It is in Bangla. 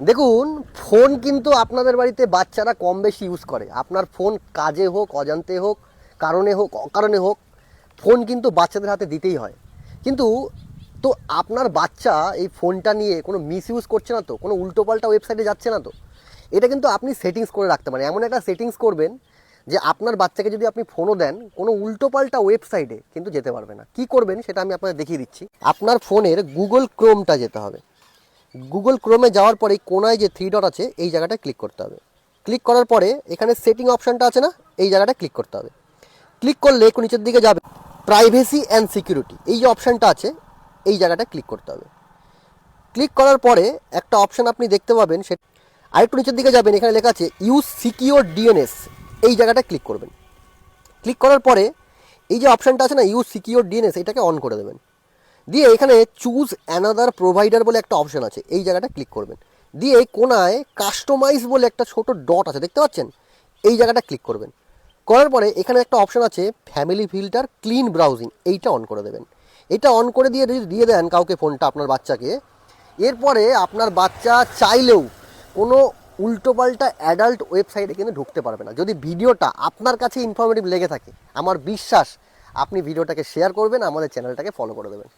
দেখুন, ফোন কিন্তু আপনাদের বাড়িতে বাচ্চারা কম বেশি ইউজ করে। আপনার ফোন কাজে হোক, অজান্তে হোক, কারণে হোক, অকারণে হোক, ফোন কিন্তু বাচ্চাদের হাতে দিতেই হয়। কিন্তু তো আপনার বাচ্চা এই ফোনটা নিয়ে কোনো মিস ইউজ করছে না তো, কোনো উল্টোপাল্টা ওয়েবসাইটে যাচ্ছে না তো? এটা কিন্তু আপনি সেটিংস করে রাখতে পারেন। এমন একটা সেটিংস করবেন যে আপনার বাচ্চাকে যদি আপনি ফোনও দেন, কোনো উল্টোপাল্টা ওয়েবসাইটে কিন্তু যেতে পারবে না। কি করবেন সেটা আমি আপনাদের দেখিয়ে দিচ্ছি। আপনার ফোনের গুগল ক্রোমটা যেতে হবে। গুগল ক্রোমে যাওয়ার পরে কোনায় যে থ্রি ডট আছে এই জায়গাটায় ক্লিক করতে হবে। ক্লিক করার পরে এখানে সেটিং অপশানটা আছে না, এই জায়গাটা ক্লিক করতে হবে। ক্লিক করলে একটু নিচের দিকে যাবে, প্রাইভেসি অ্যান্ড সিকিউরিটি এই যে অপশানটা আছে এই জায়গাটা ক্লিক করতে হবে। ক্লিক করার পরে একটা অপশান আপনি দেখতে পাবেন, সে আরেকটু নিচের দিকে যাবেন, এখানে লেখা আছে ইউজ সিকিউর ডিএনএস, এই জায়গাটা ক্লিক করবেন। ক্লিক করার পরে এই যে অপশানটা আছে না ইউজ সিকিউর ডিএনএস, এটাকে অন করে দেবেন। দিয়ে এখানে চুজ অ্যানাদার প্রোভাইডার বলে একটা অপশান আছে, এই জায়গাটা ক্লিক করবেন। দিয়ে কোনায় কাস্টমাইজ বলে একটা ছোট ডট আছে, দেখতে পাচ্ছেন, এই জায়গাটা ক্লিক করবেন। করার পরে এখানে একটা অপশান আছে ফ্যামিলি ফিল্টার ক্লিন ব্রাউজিং, এইটা অন করে দেবেন। এটা অন করে দিয়ে যদি দিয়ে দেন কাউকে ফোনটা, আপনার বাচ্চাকে, এরপরে আপনার বাচ্চা চাইলেও কোনো উল্টোপাল্টা অ্যাডাল্ট ওয়েবসাইটে কিন্তু ঢুকতে পারবে না। যদি ভিডিওটা আপনার কাছে ইনফরমেটিভ লেগে থাকে, আমার বিশ্বাস আপনি ভিডিওটাকে শেয়ার করবেন, আমাদের চ্যানেলটাকে ফলো করে দেবেন।